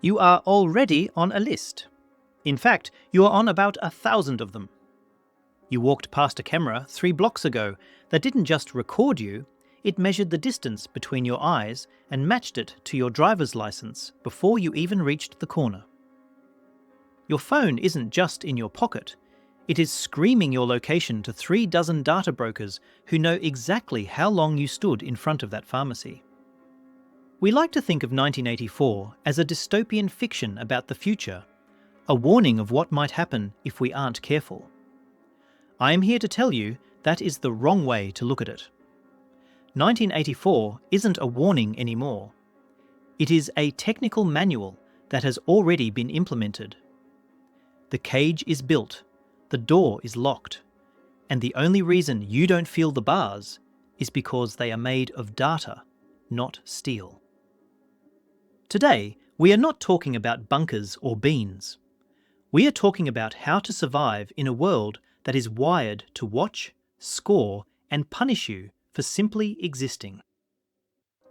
You are already on a list. In fact, you are on about 1,000 of them. You walked past a camera 3 blocks ago that didn't just record you, it measured the distance between your eyes and matched it to your driver's license before you even reached the corner. Your phone isn't just in your pocket, it is screaming your location to 3 dozen data brokers who know exactly how long you stood in front of that pharmacy. We like to think of 1984 as a dystopian fiction about the future, a warning of what might happen if we aren't careful. I am here to tell you that is the wrong way to look at it. 1984 isn't a warning anymore. It is a technical manual that has already been implemented. The cage is built, the door is locked, and the only reason you don't feel the bars is because they are made of data, not steel. Today, we are not talking about bunkers or beans. We are talking about how to survive in a world that is wired to watch, score, and punish you for simply existing.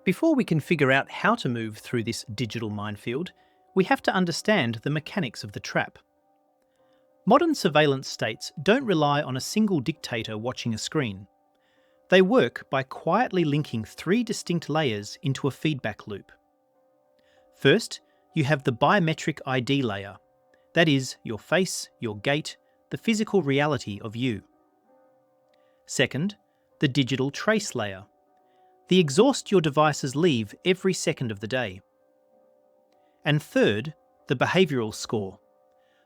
Before we can figure out how to move through this digital minefield, we have to understand the mechanics of the trap. Modern surveillance states don't rely on a single dictator watching a screen. They work by quietly linking 3 distinct layers into a feedback loop. First, you have the biometric ID layer. That is, your face, your gait, the physical reality of you. Second, the digital trace layer. The exhaust your devices leave every second of the day. And third, the behavioural score.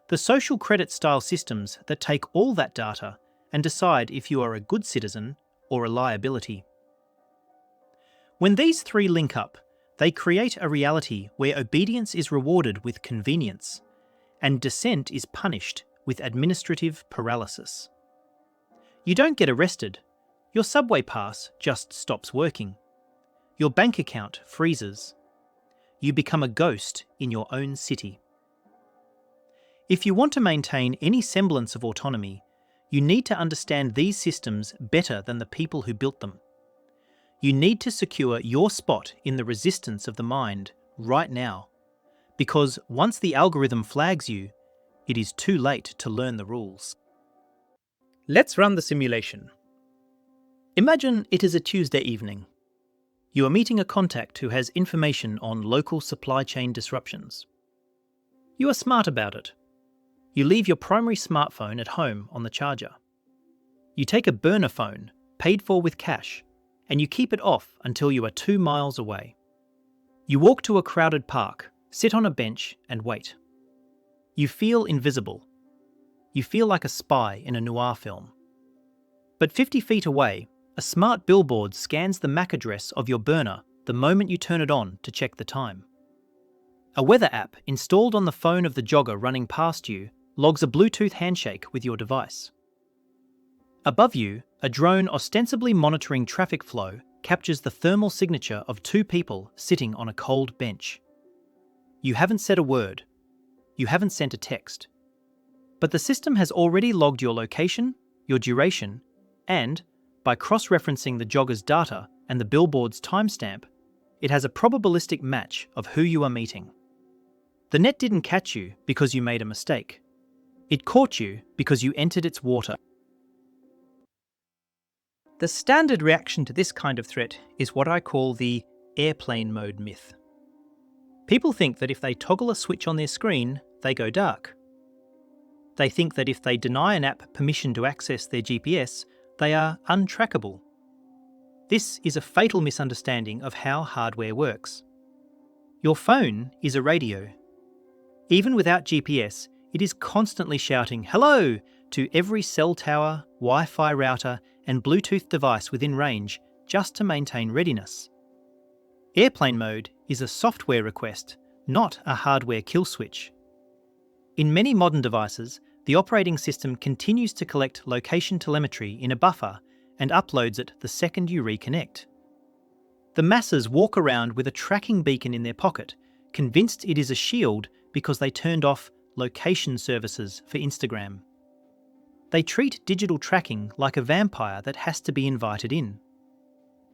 The social credit style systems that take all that data and decide if you are a good citizen or a liability. When these 3 link up, they create a reality where obedience is rewarded with convenience, and dissent is punished with administrative paralysis. You don't get arrested. Your subway pass just stops working. Your bank account freezes. You become a ghost in your own city. If you want to maintain any semblance of autonomy, you need to understand these systems better than the people who built them. You need to secure your spot in the resistance of the mind right now, because once the algorithm flags you, it is too late to learn the rules. Let's run the simulation. Imagine it is a Tuesday evening. You are meeting a contact who has information on local supply chain disruptions. You are smart about it. You leave your primary smartphone at home on the charger. You take a burner phone, paid for with cash, and you keep it off until you are 2 miles away. You walk to a crowded park, sit on a bench, and wait. You feel invisible. You feel like a spy in a noir film. But 50 feet away, a smart billboard scans the MAC address of your burner the moment you turn it on to check the time. A weather app installed on the phone of the jogger running past you logs a Bluetooth handshake with your device. Above you, a drone ostensibly monitoring traffic flow captures the thermal signature of 2 people sitting on a cold bench. You haven't said a word. You haven't sent a text. But the system has already logged your location, your duration, and, by cross-referencing the jogger's data and the billboard's timestamp, it has a probabilistic match of who you are meeting. The net didn't catch you because you made a mistake. It caught you because you entered its water. The standard reaction to this kind of threat is what I call the airplane mode myth. People think that if they toggle a switch on their screen, they go dark. They think that if they deny an app permission to access their GPS, they are untrackable. This is a fatal misunderstanding of how hardware works. Your phone is a radio. Even without GPS, it is constantly shouting "hello" to every cell tower, Wi-Fi router, and Bluetooth device within range just to maintain readiness. Airplane mode is a software request, not a hardware kill switch. In many modern devices, the operating system continues to collect location telemetry in a buffer and uploads it the second you reconnect. The masses walk around with a tracking beacon in their pocket, convinced it is a shield because they turned off location services for Instagram. They treat digital tracking like a vampire that has to be invited in.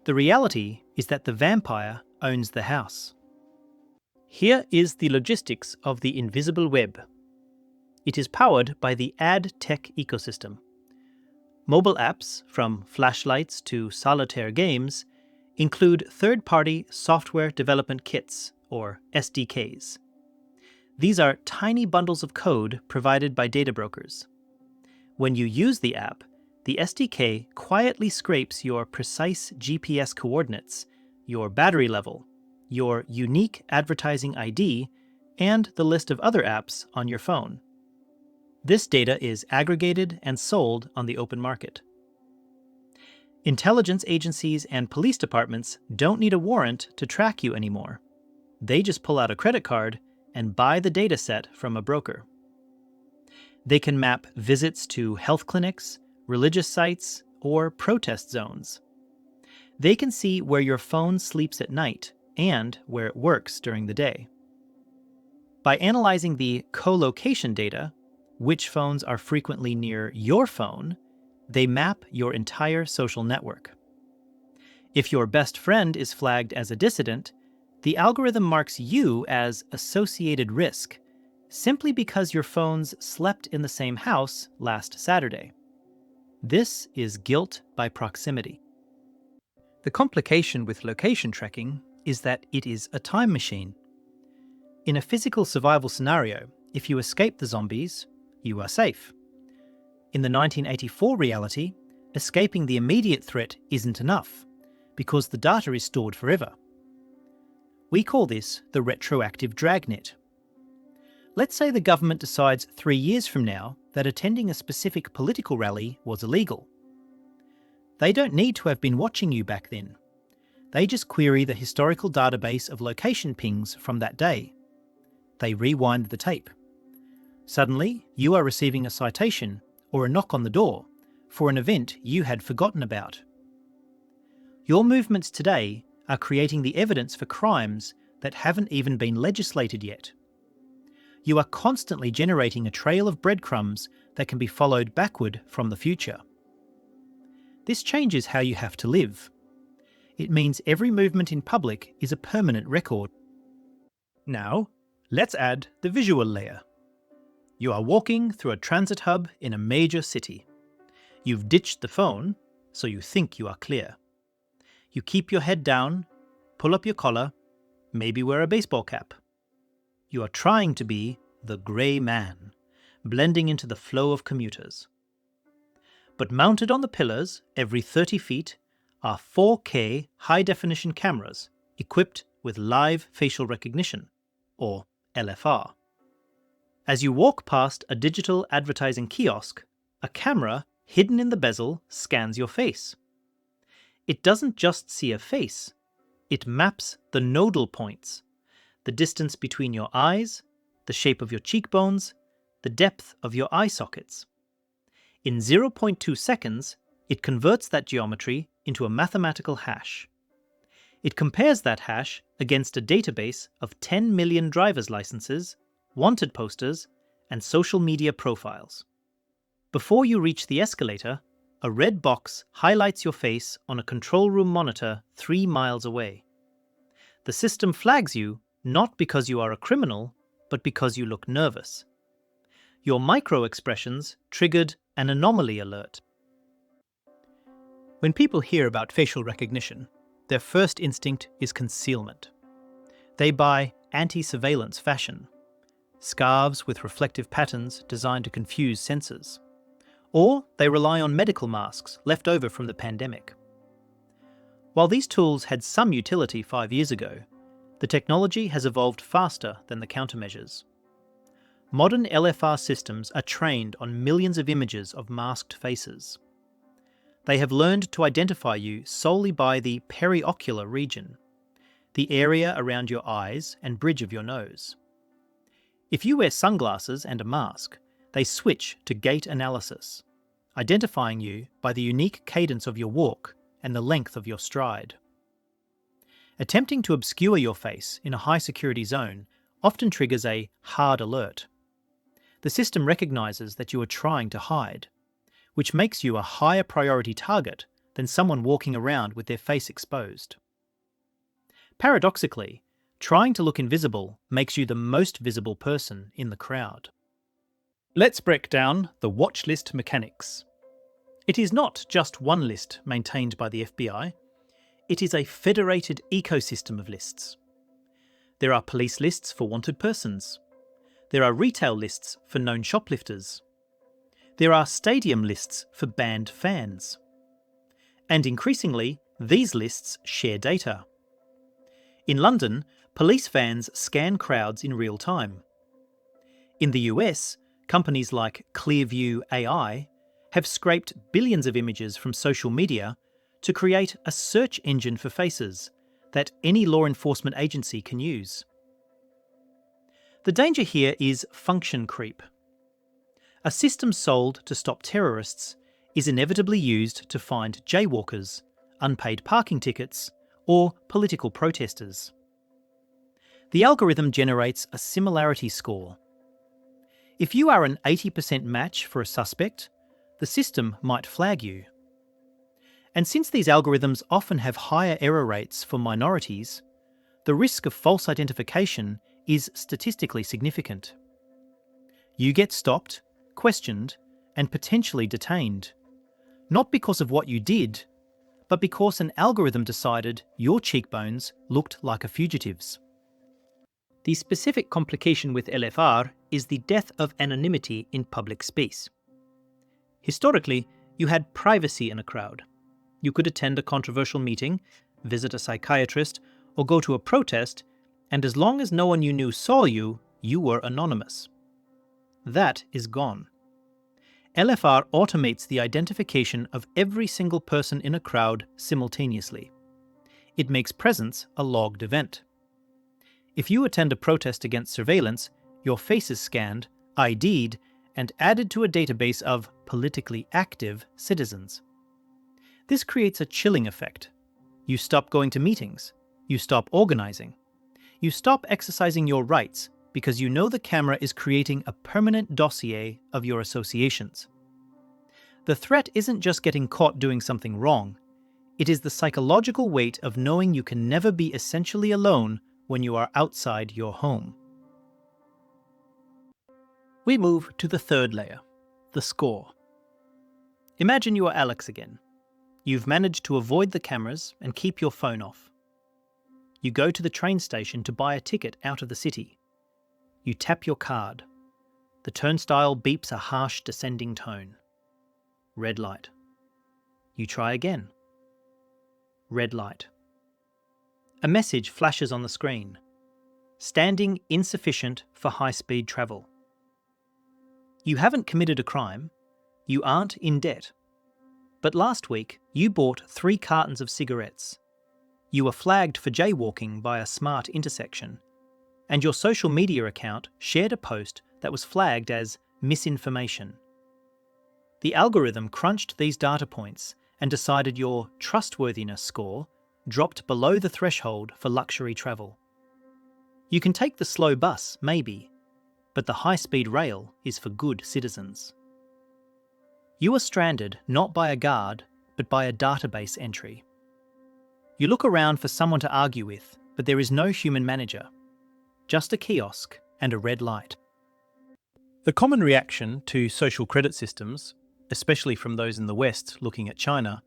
The reality is that the vampire owns the house. Here is the logistics of the invisible web. It is powered by the ad tech ecosystem. Mobile apps, from flashlights to solitaire games, include third-party software development kits, or SDKs. These are tiny bundles of code provided by data brokers. When you use the app, the SDK quietly scrapes your precise GPS coordinates, your battery level, your unique advertising ID, and the list of other apps on your phone. This data is aggregated and sold on the open market. Intelligence agencies and police departments don't need a warrant to track you anymore. They just pull out a credit card and buy the dataset from a broker. They can map visits to health clinics, religious sites, or protest zones. They can see where your phone sleeps at night and where it works during the day. By analyzing the co-location data, which phones are frequently near your phone, they map your entire social network. If your best friend is flagged as a dissident, the algorithm marks you as associated risk, simply because your phones slept in the same house last Saturday. This is guilt by proximity. The complication with location tracking is that it is a time machine. In a physical survival scenario, if you escape the zombies, you are safe. In the 1984 reality, escaping the immediate threat isn't enough, because the data is stored forever. We call this the retroactive dragnet. Let's say the government decides 3 years from now that attending a specific political rally was illegal. They don't need to have been watching you back then. They just query the historical database of location pings from that day. They rewind the tape. Suddenly, you are receiving a citation or a knock on the door for an event you had forgotten about. Your movements today are creating the evidence for crimes that haven't even been legislated yet. You are constantly generating a trail of breadcrumbs that can be followed backward from the future. This changes how you have to live. It means every movement in public is a permanent record. Now, let's add the visual layer. You are walking through a transit hub in a major city. You've ditched the phone, so you think you are clear. You keep your head down, pull up your collar, maybe wear a baseball cap. You are trying to be the grey man, blending into the flow of commuters. But mounted on the pillars every 30 feet are 4K high-definition cameras equipped with live facial recognition, or LFR. As you walk past a digital advertising kiosk, a camera hidden in the bezel scans your face. It doesn't just see a face, it maps the nodal points, the distance between your eyes, the shape of your cheekbones, the depth of your eye sockets. In 0.2 seconds, it converts that geometry into a mathematical hash. It compares that hash against a database of 10 million driver's licenses, wanted posters, and social media profiles. Before you reach the escalator, a red box highlights your face on a control room monitor 3 miles away. The system flags you not because you are a criminal, but because you look nervous. Your micro-expressions triggered an anomaly alert. When people hear about facial recognition, their first instinct is concealment. They buy anti-surveillance fashion, scarves with reflective patterns designed to confuse sensors. Or they rely on medical masks left over from the pandemic. While these tools had some utility 5 years ago, the technology has evolved faster than the countermeasures. Modern LFR systems are trained on millions of images of masked faces. They have learned to identify you solely by the periocular region, the area around your eyes and bridge of your nose. If you wear sunglasses and a mask, they switch to gait analysis, identifying you by the unique cadence of your walk and the length of your stride. Attempting to obscure your face in a high-security zone often triggers a hard alert. The system recognizes that you are trying to hide, which makes you a higher priority target than someone walking around with their face exposed. Paradoxically, Trying to look invisible makes you the most visible person in the crowd. Let's break down the watch list mechanics. It is not just one list maintained by the FBI, it is a federated ecosystem of lists. There are police lists for wanted persons. There are retail lists for known shoplifters. There are stadium lists for banned fans. And increasingly, these lists share data. In London, police vans scan crowds in real time. In the US, companies like Clearview AI have scraped billions of images from social media to create a search engine for faces that any law enforcement agency can use. The danger here is function creep. A system sold to stop terrorists is inevitably used to find jaywalkers, unpaid parking tickets, or political protesters. The algorithm generates a similarity score. If you are an 80% match for a suspect, the system might flag you. And since these algorithms often have higher error rates for minorities, the risk of false identification is statistically significant. You get stopped, questioned, and potentially detained, not because of what you did, but because an algorithm decided your cheekbones looked like a fugitive's. The specific complication with LFR is the death of anonymity in public space. Historically, you had privacy in a crowd. You could attend a controversial meeting, visit a psychiatrist, or go to a protest, and as long as no one you knew saw you, you were anonymous. That is gone. LFR automates the identification of every single person in a crowd simultaneously. It makes presence a logged event. If you attend a protest against surveillance, your face is scanned, ID'd, and added to a database of politically active citizens. This creates a chilling effect. You stop going to meetings. You stop organising. You stop exercising your rights because you know the camera is creating a permanent dossier of your associations. The threat isn't just getting caught doing something wrong. It is the psychological weight of knowing you can never be essentially alone when you are outside your home. We move to the third layer, the score. Imagine you are Alex again. You've managed to avoid the cameras and keep your phone off. You go to the train station to buy a ticket out of the city. You tap your card. The turnstile beeps a harsh descending tone. Red light. You try again. Red light. A message flashes on the screen. Standing insufficient for high-speed travel. You haven't committed a crime. You aren't in debt. But last week, you bought 3 cartons of cigarettes. You were flagged for jaywalking by a smart intersection, and your social media account shared a post that was flagged as misinformation. The algorithm crunched these data points and decided your trustworthiness score dropped below the threshold for luxury travel. You can take the slow bus, maybe, but the high-speed rail is for good citizens. You are stranded not by a guard, but by a database entry. You look around for someone to argue with, but there is no human manager. Just a kiosk and a red light. The common reaction to social credit systems, especially from those in the West looking at China,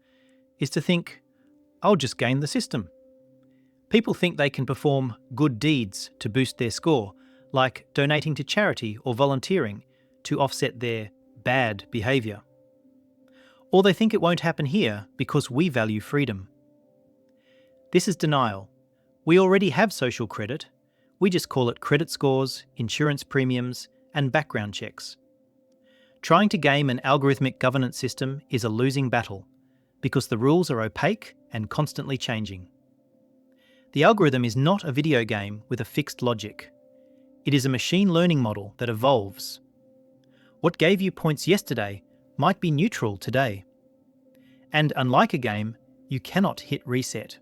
is to think, I'll just game the system. People think they can perform good deeds to boost their score, like donating to charity or volunteering to offset their bad behaviour. Or they think it won't happen here because we value freedom. This is denial. We already have social credit. We just call it credit scores, insurance premiums, and background checks. Trying to game an algorithmic governance system is a losing battle because the rules are opaque and constantly changing. The algorithm is not a video game with a fixed logic. It is a machine learning model that evolves. What gave you points yesterday might be neutral today. And unlike a game, you cannot hit reset.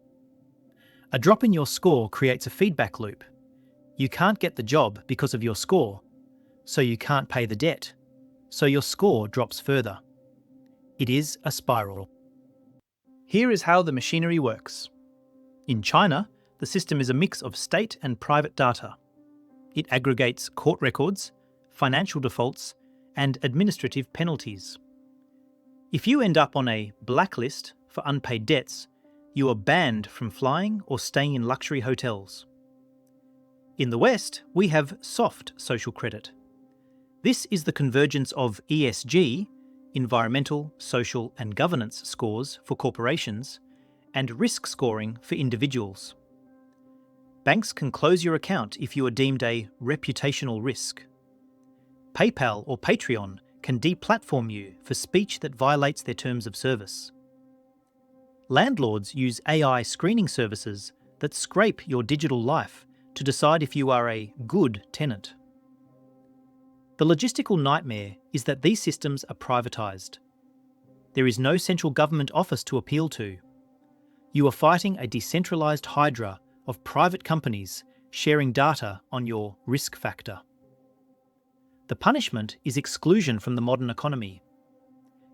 A drop in your score creates a feedback loop. You can't get the job because of your score, so you can't pay the debt, so your score drops further. It is a spiral. Here is how the machinery works. In China, The system is a mix of state and private data. It aggregates court records, financial defaults, and administrative penalties. If you end up on a blacklist for unpaid debts, you are banned from flying or staying in luxury hotels. In the West, we have soft social credit. This is the convergence of ESG, environmental, social and governance scores for corporations, and risk scoring for individuals. Banks can close your account if you are deemed a reputational risk. PayPal or Patreon can deplatform you for speech that violates their terms of service. Landlords use AI screening services that scrape your digital life to decide if you are a good tenant. The logistical nightmare is that these systems are privatised. There is no central government office to appeal to. You are fighting a decentralised hydra of private companies sharing data on your risk factor. The punishment is exclusion from the modern economy.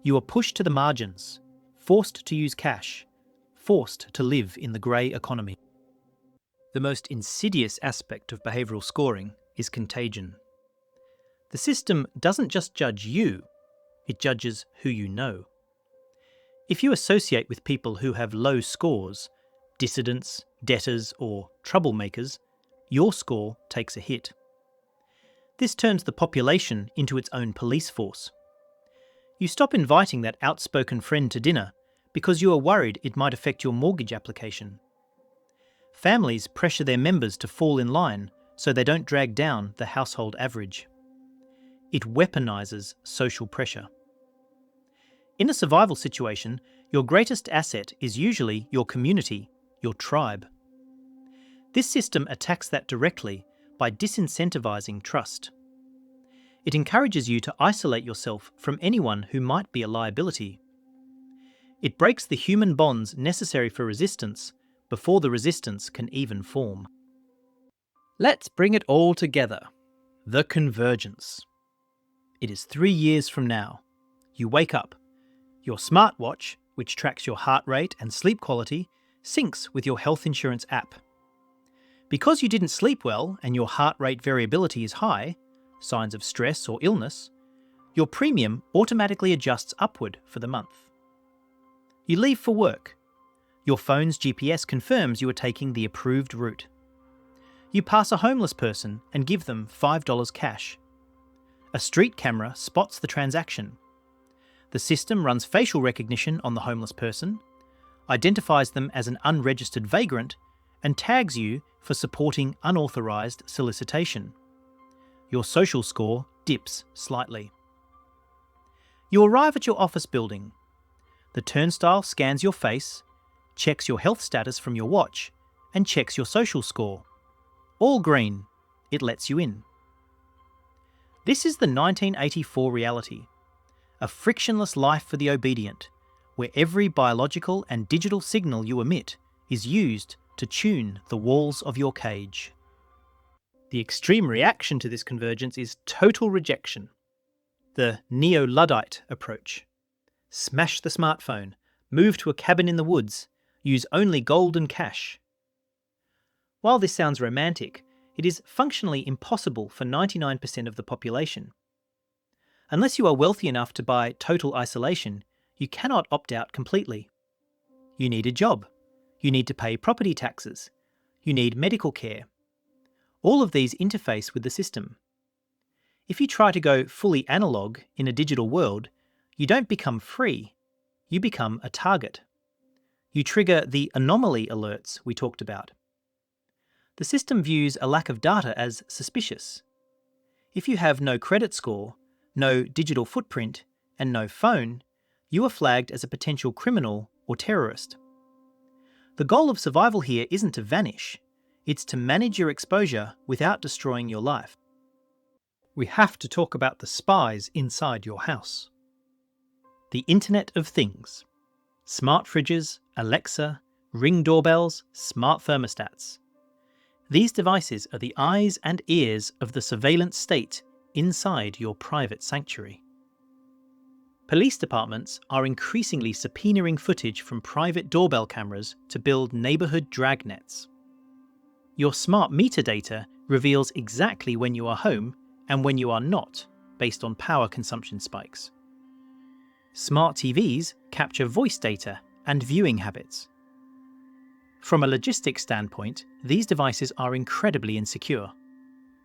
You are pushed to the margins, forced to use cash, forced to live in the grey economy. The most insidious aspect of behavioural scoring is contagion. The system doesn't just judge you, it judges who you know. If you associate with people who have low scores, dissidents, debtors, or troublemakers, your score takes a hit. This turns the population into its own police force. You stop inviting that outspoken friend to dinner because you are worried it might affect your mortgage application. Families pressure their members to fall in line so they don't drag down the household average. It weaponises social pressure. In a survival situation, your greatest asset is usually your community, your tribe. This system attacks that directly by disincentivising trust. It encourages you to isolate yourself from anyone who might be a liability. It breaks the human bonds necessary for resistance before the resistance can even form. Let's bring it all together. The convergence. It is 3 years from now. You wake up. Your smartwatch, which tracks your heart rate and sleep quality, syncs with your health insurance app. Because you didn't sleep well and your heart rate variability is high, signs of stress or illness, your premium automatically adjusts upward for the month. You leave for work. Your phone's GPS confirms you are taking the approved route. You pass a homeless person and give them $5 cash. A street camera spots the transaction. The system runs facial recognition on the homeless person, identifies them as an unregistered vagrant, and tags you for supporting unauthorised solicitation. Your social score dips slightly. You arrive at your office building. The turnstile scans your face, checks your health status from your watch, and checks your social score. All green. It lets you in. This is the 1984 reality. A frictionless life for the obedient, where every biological and digital signal you emit is used to tune the walls of your cage. The extreme reaction to this convergence is total rejection. The neo-Luddite approach. Smash the smartphone, move to a cabin in the woods, use only gold and cash. While this sounds romantic, it is functionally impossible for 99% of the population. Unless you are wealthy enough to buy total isolation, you cannot opt out completely. You need a job. You need to pay property taxes. You need medical care. All of these interface with the system. If you try to go fully analog in a digital world, you don't become free. You become a target. You trigger the anomaly alerts we talked about. The system views a lack of data as suspicious. If you have no credit score, no digital footprint, and no phone, you are flagged as a potential criminal or terrorist. The goal of survival here isn't to vanish, it's to manage your exposure without destroying your life. We have to talk about the spies inside your house. The Internet of Things. Smart fridges, Alexa, Ring doorbells, smart thermostats. These devices are the eyes and ears of the surveillance state inside your private sanctuary. Police departments are increasingly subpoenaing footage from private doorbell cameras to build neighbourhood dragnets. Your smart meter data reveals exactly when you are home and when you are not, based on power consumption spikes. Smart TVs capture voice data and viewing habits. From a logistics standpoint, these devices are incredibly insecure.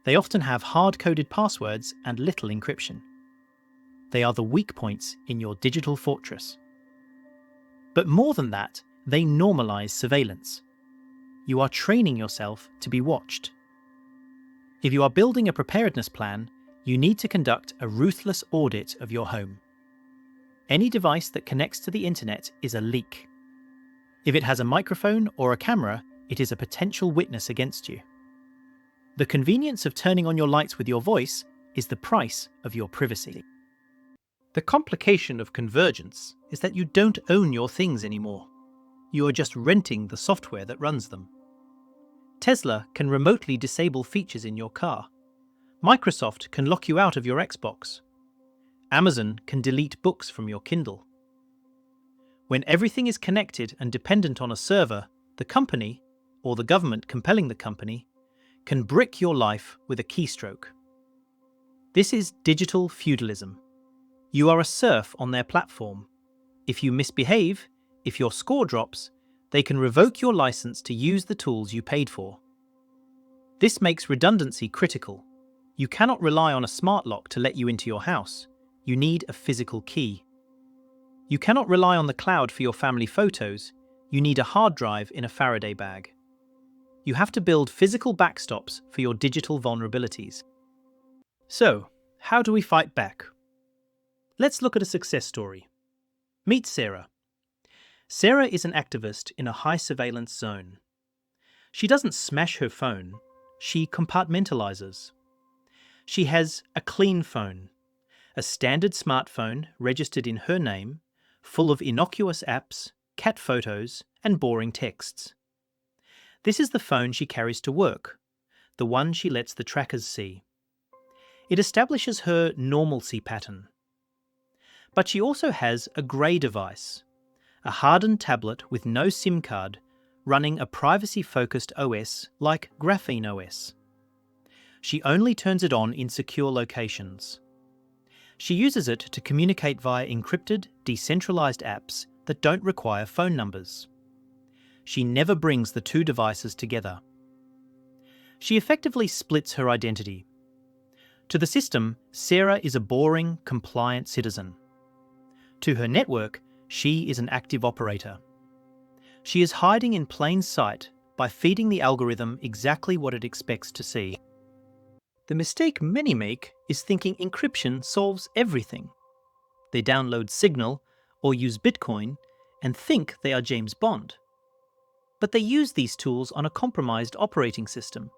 They often have hard-coded passwords and little encryption. They are the weak points in your digital fortress. But more than that, they normalize surveillance. You are training yourself to be watched. If you are building a preparedness plan, you need to conduct a ruthless audit of your home. Any device that connects to the internet is a leak. If it has a microphone or a camera, it is a potential witness against you. The convenience of turning on your lights with your voice is the price of your privacy. The complication of convergence is that you don't own your things anymore. You are just renting the software that runs them. Tesla can remotely disable features in your car. Microsoft can lock you out of your Xbox. Amazon can delete books from your Kindle. When everything is connected and dependent on a server, the company, or the government compelling the company, can brick your life with a keystroke. This is digital feudalism. You are a serf on their platform. If you misbehave, if your score drops, they can revoke your license to use the tools you paid for. This makes redundancy critical. You cannot rely on a smart lock to let you into your house. You need a physical key. You cannot rely on the cloud for your family photos. You need a hard drive in a Faraday bag. You have to build physical backstops for your digital vulnerabilities. So, how do we fight back? Let's look at a success story. Meet Sarah. Sarah is an activist in a high surveillance zone. She doesn't smash her phone, she compartmentalizes. She has a clean phone, a standard smartphone registered in her name, full of innocuous apps, cat photos, and boring texts. This is the phone she carries to work, the one she lets the trackers see. It establishes her normalcy pattern. But she also has a grey device, a hardened tablet with no SIM card running a privacy-focused OS like Graphene OS. She only turns it on in secure locations. She uses it to communicate via encrypted, decentralized apps that don't require phone numbers. She never brings the two devices together. She effectively splits her identity. To the system, Sarah is a boring, compliant citizen. To her network, she is an active operator. She is hiding in plain sight by feeding the algorithm exactly what it expects to see. The mistake many make is thinking encryption solves everything. They download Signal or use Bitcoin and think they are James Bond. But they use these tools on a compromised operating system.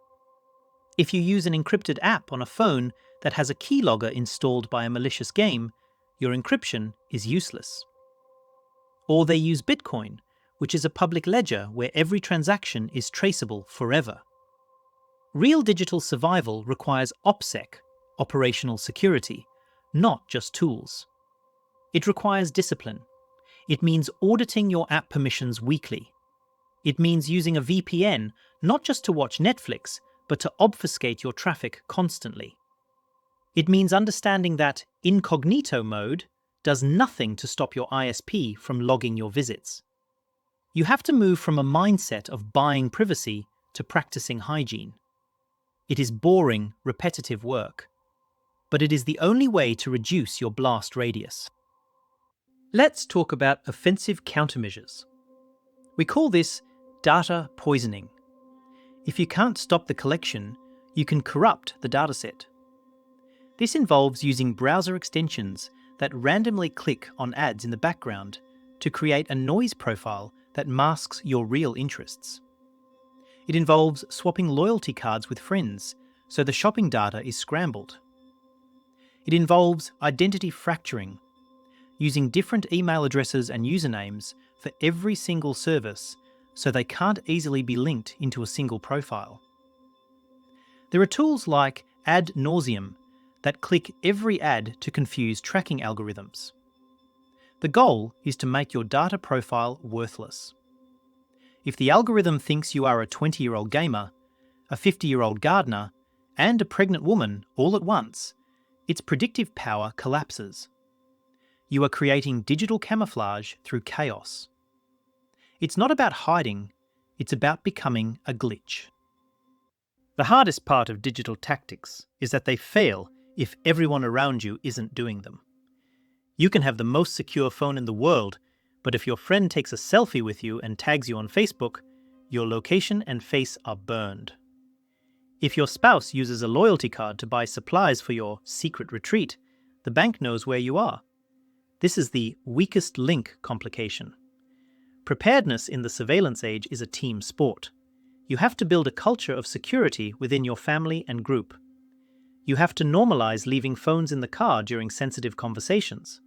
If you use an encrypted app on a phone that has a keylogger installed by a malicious game, your encryption is useless. Or they use Bitcoin, which is a public ledger where every transaction is traceable forever. Real digital survival requires OPSEC, operational security, not just tools. It requires discipline. It means auditing your app permissions weekly. It means using a VPN not just to watch Netflix, but to obfuscate your traffic constantly. It means understanding that incognito mode does nothing to stop your ISP from logging your visits. You have to move from a mindset of buying privacy to practicing hygiene. It is boring, repetitive work, but it is the only way to reduce your blast radius. Let's talk about offensive countermeasures. We call this data poisoning. If you can't stop the collection, you can corrupt the dataset. This involves using browser extensions that randomly click on ads in the background to create a noise profile that masks your real interests. It involves swapping loyalty cards with friends, so the shopping data is scrambled. It involves identity fracturing, using different email addresses and usernames for every single service so they can't easily be linked into a single profile. There are tools like ad nauseam that click every ad to confuse tracking algorithms. The goal is to make your data profile worthless. If the algorithm thinks you are a 20-year-old gamer, a 50-year-old gardener, and a pregnant woman all at once, its predictive power collapses. You are creating digital camouflage through chaos. It's not about hiding, it's about becoming a glitch. The hardest part of digital tactics is that they fail if everyone around you isn't doing them. You can have the most secure phone in the world, but if your friend takes a selfie with you and tags you on Facebook, your location and face are burned. If your spouse uses a loyalty card to buy supplies for your secret retreat, the bank knows where you are. This is the weakest link complication. Preparedness in the surveillance age is a team sport. You have to build a culture of security within your family and group. You have to normalize leaving phones in the car during sensitive conversations.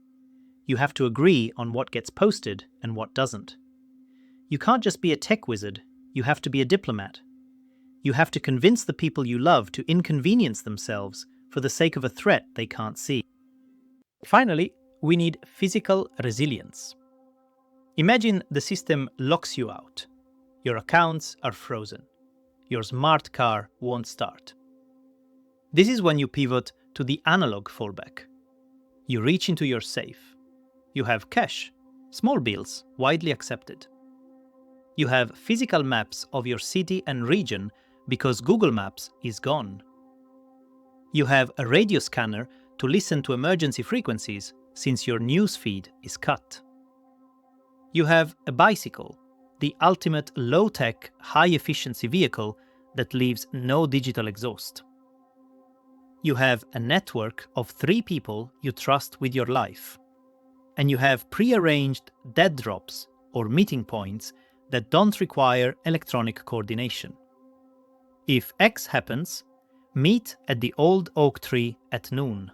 You have to agree on what gets posted and what doesn't. You can't just be a tech wizard, you have to be a diplomat. You have to convince the people you love to inconvenience themselves for the sake of a threat they can't see. Finally, we need physical resilience. Imagine the system locks you out. Your accounts are frozen. Your smart car won't start. This is when you pivot to the analog fallback. You reach into your safe. You have cash, small bills, widely accepted. You have physical maps of your city and region because Google Maps is gone. You have a radio scanner to listen to emergency frequencies since your news feed is cut. You have a bicycle, the ultimate low-tech, high-efficiency vehicle that leaves no digital exhaust. You have a network of 3 people you trust with your life. And you have pre-arranged dead drops or meeting points that don't require electronic coordination. If X happens, meet at the old oak tree at noon.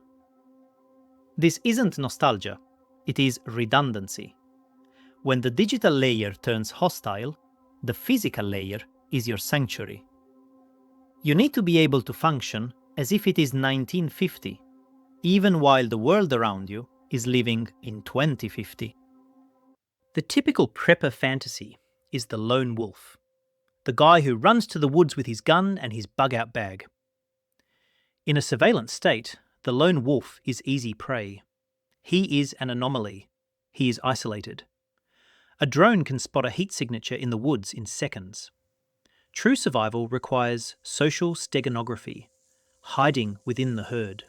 This isn't nostalgia, it is redundancy. When the digital layer turns hostile, the physical layer is your sanctuary. You need to be able to function as if it is 1950, even while the world around you is living in 2050. The typical prepper fantasy is the lone wolf, the guy who runs to the woods with his gun and his bug-out bag. In a surveillance state, the lone wolf is easy prey. He is an anomaly. He is isolated. A drone can spot a heat signature in the woods in seconds. True survival requires social steganography, hiding within the herd.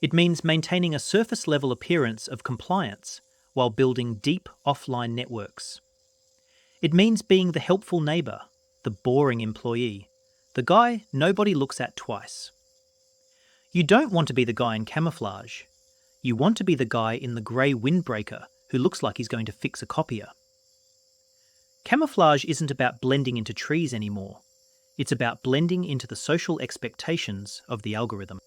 It means maintaining a surface-level appearance of compliance while building deep offline networks. It means being the helpful neighbour, the boring employee, the guy nobody looks at twice. You don't want to be the guy in camouflage. You want to be the guy in the grey windbreaker who looks like he's going to fix a copier. Camouflage isn't about blending into trees anymore. It's about blending into the social expectations of the algorithm.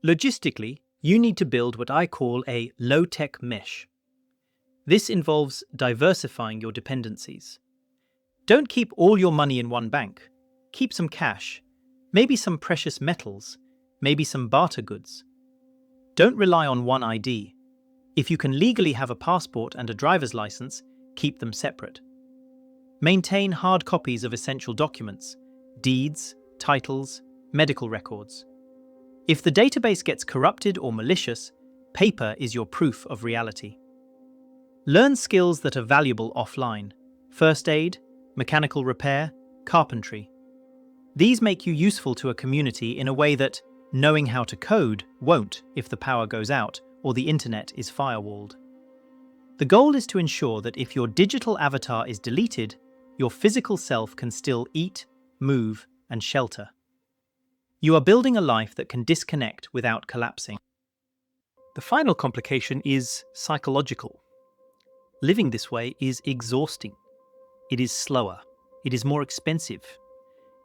Logistically, you need to build what I call a low-tech mesh. This involves diversifying your dependencies. Don't keep all your money in one bank. Keep some cash, maybe some precious metals, maybe some barter goods. Don't rely on one ID. If you can legally have a passport and a driver's license, keep them separate. Maintain hard copies of essential documents, deeds, titles, medical records. If the database gets corrupted or malicious, paper is your proof of reality. Learn skills that are valuable offline: first aid, mechanical repair, carpentry. These make you useful to a community in a way that knowing how to code won't if the power goes out or the internet is firewalled. The goal is to ensure that if your digital avatar is deleted, your physical self can still eat, move, and shelter. You are building a life that can disconnect without collapsing. The final complication is psychological. Living this way is exhausting. It is slower. It is more expensive.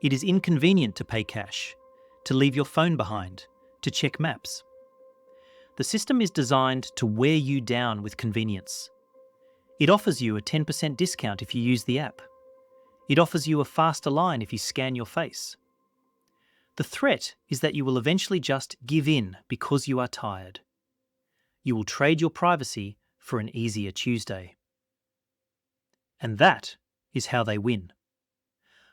It is inconvenient to pay cash, to leave your phone behind, to check maps. The system is designed to wear you down with convenience. It offers you a 10% discount if you use the app. It offers you a faster line if you scan your face. The threat is that you will eventually just give in because you are tired. You will trade your privacy for an easier Tuesday. And that is how they win.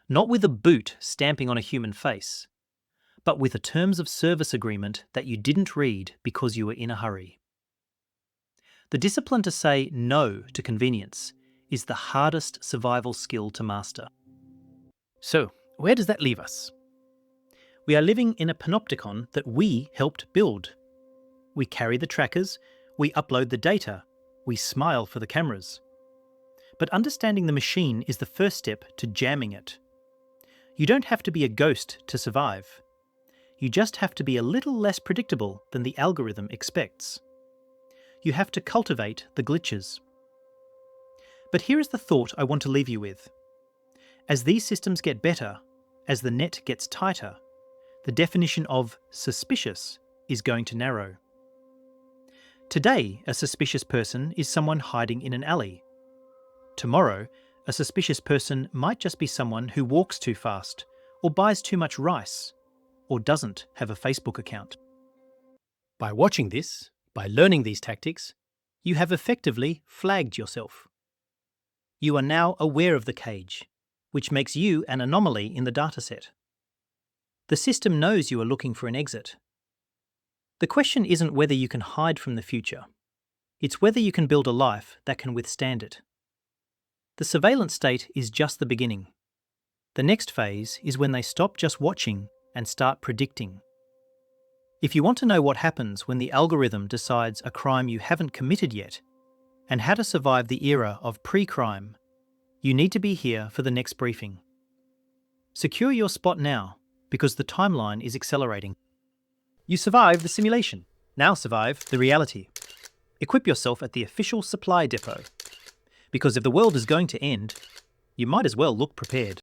Not with a boot stamping on a human face, but with a terms of service agreement that you didn't read because you were in a hurry. The discipline to say no to convenience is the hardest survival skill to master. So, where does that leave us? We are living in a panopticon that we helped build. We carry the trackers, we upload the data, we smile for the cameras. But understanding the machine is the first step to jamming it. You don't have to be a ghost to survive. You just have to be a little less predictable than the algorithm expects. You have to cultivate the glitches. But here is the thought I want to leave you with. As these systems get better, as the net gets tighter, the definition of suspicious is going to narrow. Today, a suspicious person is someone hiding in an alley. Tomorrow, a suspicious person might just be someone who walks too fast, or buys too much rice, or doesn't have a Facebook account. By watching this, by learning these tactics, you have effectively flagged yourself. You are now aware of the cage, which makes you an anomaly in the dataset. The system knows you are looking for an exit. The question isn't whether you can hide from the future. It's whether you can build a life that can withstand it. The surveillance state is just the beginning. The next phase is when they stop just watching and start predicting. If you want to know what happens when the algorithm decides a crime you haven't committed yet, and how to survive the era of pre-crime, you need to be here for the next briefing. Secure your spot now, because the timeline is accelerating. You survived the simulation. Now survive the reality. Equip yourself at the official supply depot. Because if the world is going to end, you might as well look prepared.